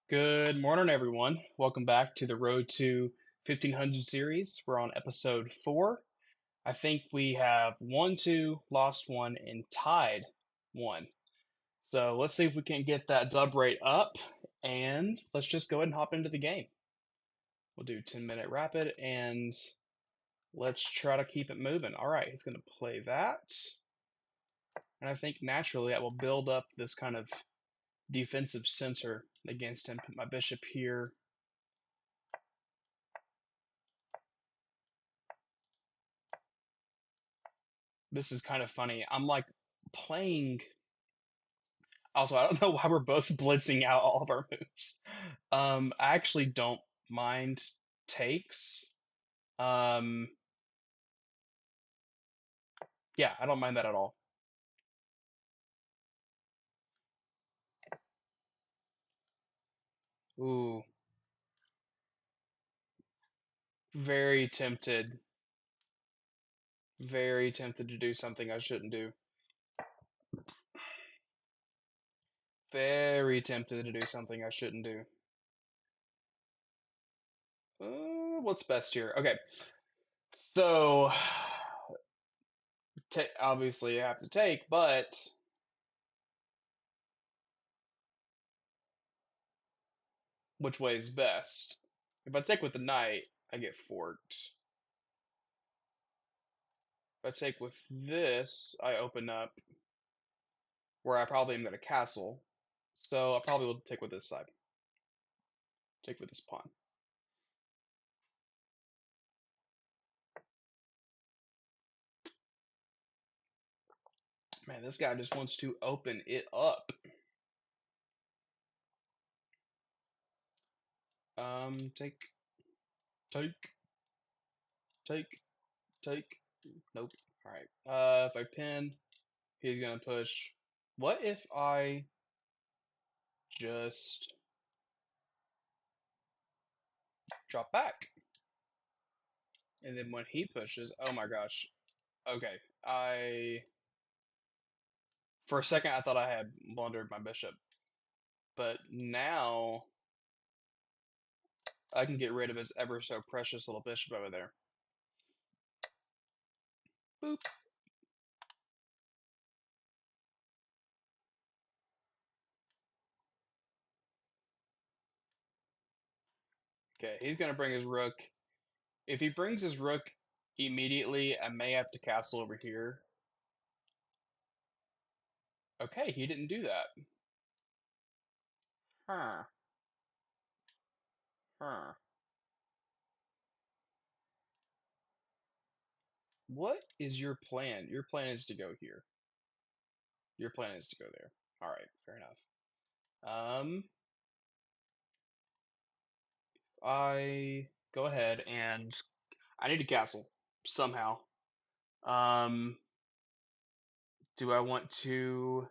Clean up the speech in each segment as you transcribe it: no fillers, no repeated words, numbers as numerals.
Good morning, everyone. Welcome back to the Road to 1500 series. We're on episode 4. I think we have won 2, lost 1, and tied 1. So let's see if we can get that dub rate up, and let's just go ahead and hop into the game. We'll do 10-minute rapid, and let's try to keep it moving. All right, he's going to play that, and I think naturally that will build up this kind of defensive center against him. Put my bishop here. This is kind of funny. I'm like playing. Also, I don't know why we're both blitzing out all of our moves. I actually don't mind takes. Um, yeah, I don't mind that at all. Ooh, very tempted. Very tempted to do something I shouldn't do. Very tempted to do something I shouldn't do. What's best here? Okay, so obviously I have to take, but which way is best? If I take with the knight, I get forked. If I take with this, I open up where I probably am going to castle. So I probably will take with this side. Take with this pawn. Man, this guy just wants to open it up. Take, take, take, take. Nope. All right. If I pin, he's gonna push. What if I just drop back? And then when he pushes, oh my gosh. Okay. For a second, I thought I had blundered my bishop, but now I can get rid of his ever so precious little bishop over there. Boop. Okay, he's gonna bring his rook. If he brings his rook immediately, I may have to castle over here. Okay, he didn't do that. Huh. Huh. What is your plan? Your plan is to go here. Your plan is to go there. All right, fair enough. Um, I go ahead and I need to castle somehow. Um, do I want to?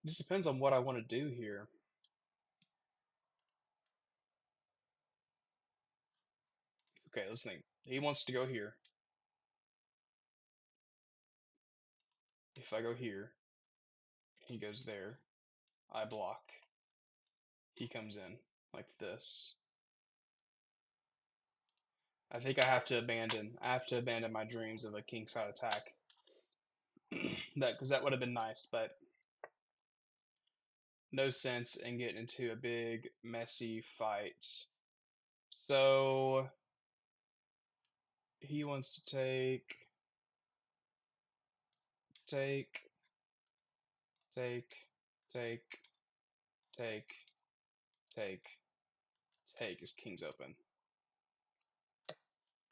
This depends on what I want to do here. Okay, let's think. He wants to go here. If I go here, he goes there. I block. He comes in like this. I think I have to abandon. I have to abandon my dreams of a kingside attack. That because that would have been nice, but no sense in getting into a big messy fight. So he wants to take, take, take, take, take, take. His king's open.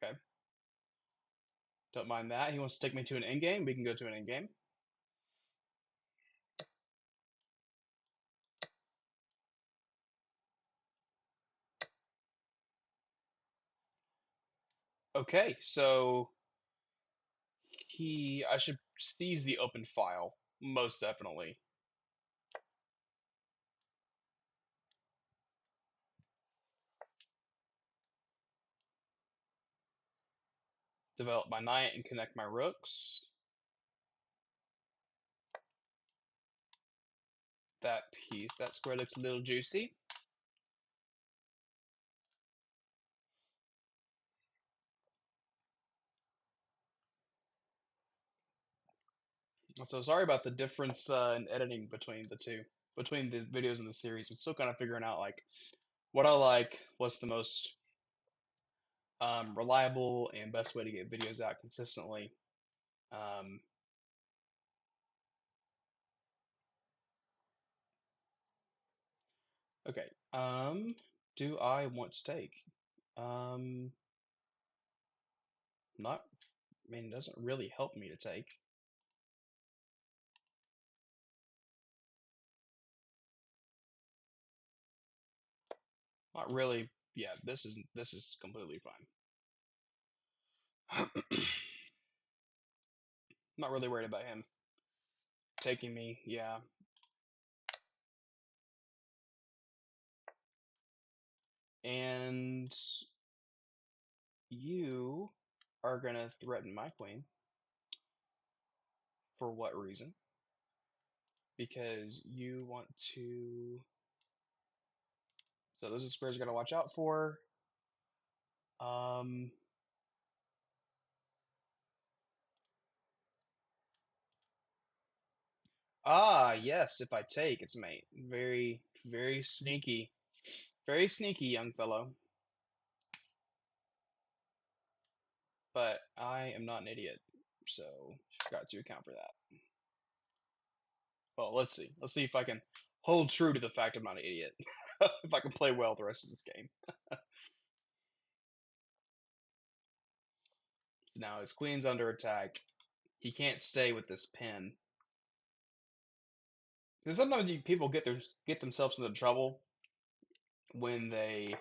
Okay, don't mind that. He wants to take me to an endgame. We can go to an endgame. Okay, so I should seize the open file most definitely. develop my knight and connect my rooks. That square looks a little juicy. So sorry about the difference in editing between between the videos in the series. I'm still kind of figuring out like what I like, what's the most reliable and best way to get videos out consistently. Um, okay. Do I want to take? Um, not. I mean, it doesn't really help me to take. Not really. Yeah, this is completely fine. Not really worried about him taking me. Yeah, and you are gonna threaten my queen. For what reason? Because you want to. So those are squares you gotta watch out for. Um, yes, if I take, it's mate. Very, very sneaky. Very sneaky, young fellow. But I am not an idiot, so got to account for that. Well, let's see. Let's see if I can hold true to the fact I'm not an idiot. If I can play well the rest of this game. So now his queen's under attack. He can't stay with this pin. Because sometimes people get themselves into trouble when they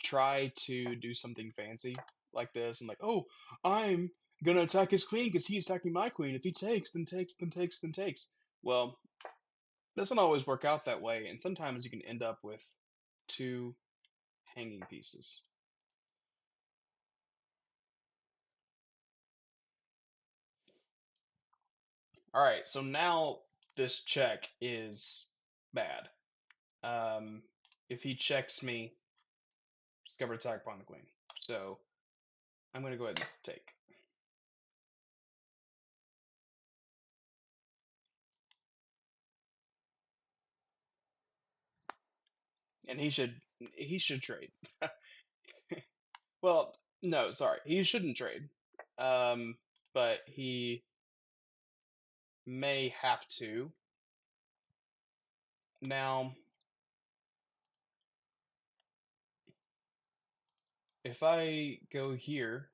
try to do something fancy like this and like, oh, I'm gonna attack his queen because he's attacking my queen. If he takes, then takes, then takes, then takes. Well, it doesn't always work out that way, and sometimes you can end up with two hanging pieces. All right, so now this check is bad. Um, if he checks me, discover attack upon the queen. So I'm gonna go ahead and take. And he should trade. Well, no, sorry, he shouldn't trade. Um, but he may have to. Now, if I go here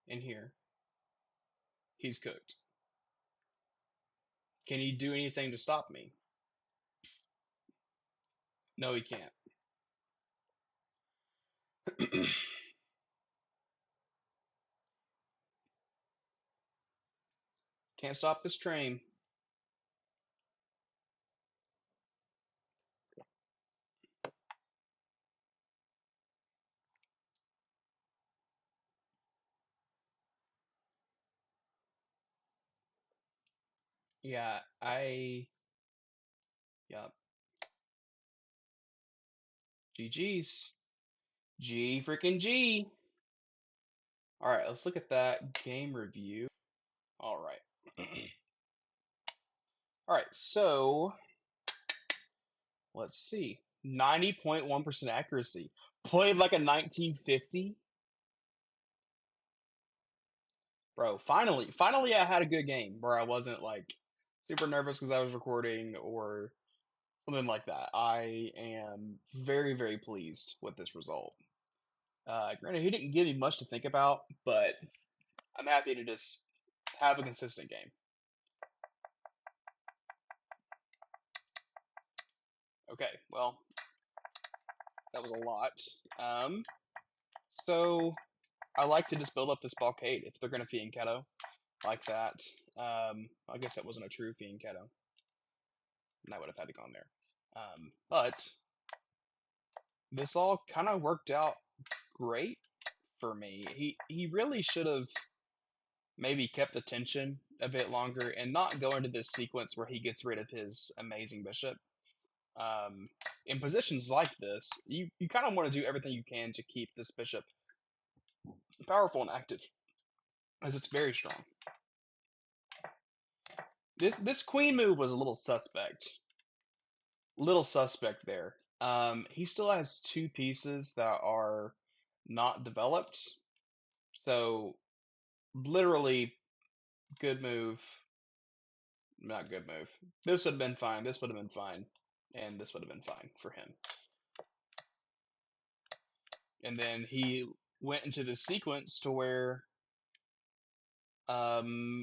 and here, he's cooked. Can he do anything to stop me? No, he can't. Can't stop this train. Yeah, yeah, GG's. G freaking G. All right, let's look at that game review. All right. All right, so let's see. 90.1% accuracy. Played like a 1950. Bro, finally I had a good game where I wasn't like super nervous because I was recording or something like that. I am very, very pleased with this result. Granted, he didn't give me much to think about, but I'm happy to just have a consistent game. Okay, well, that was a lot. Um, so I like to just build up this blockade if they're going to Fianchetto like that. I guess that wasn't a true Fianchetto, and I would have had to go in there. But this all kind of worked out great for me. He really should have maybe kept the tension a bit longer and not go into this sequence where he gets rid of his amazing bishop. Um, in positions like this, you kind of want to do everything you can to keep this bishop powerful and active, as it's very strong. This queen move was a little suspect. Little suspect there. He still has two pieces that are not developed, so literally good move, not good move. This would have been fine. This would have been fine, and this would have been fine for him. And then he went into the sequence to where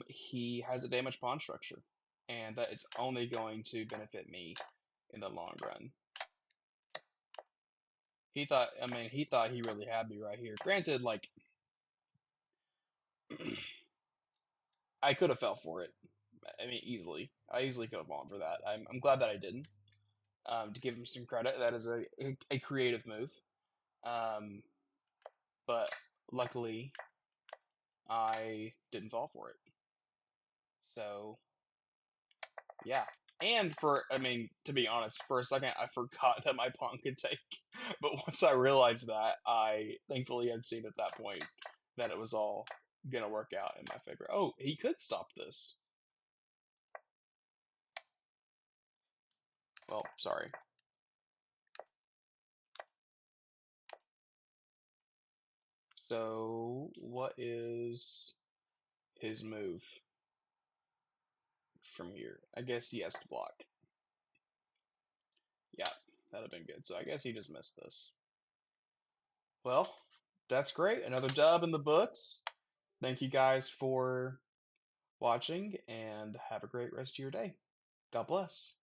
he has a damaged pawn structure, and that it's only going to benefit me in the long run. He thought he really had me right here. Granted, like I could have fell for it. I mean, easily. I easily could have fallen for that. I'm glad that I didn't. To give him some credit, that is a creative move. Um, but luckily, I didn't fall for it. So yeah. And I mean, to be honest, for a second I forgot that my pawn could take. But once I realized that, I thankfully had seen at that point that it was all gonna work out in my favor. Oh, he could stop this. Well, sorry. So, what is his move from here? I guess he has to block. Yeah, that'd have been good. So I guess he just missed this. Well, that's great. Another dub in the books. Thank you guys for watching and have a great rest of your day. God bless.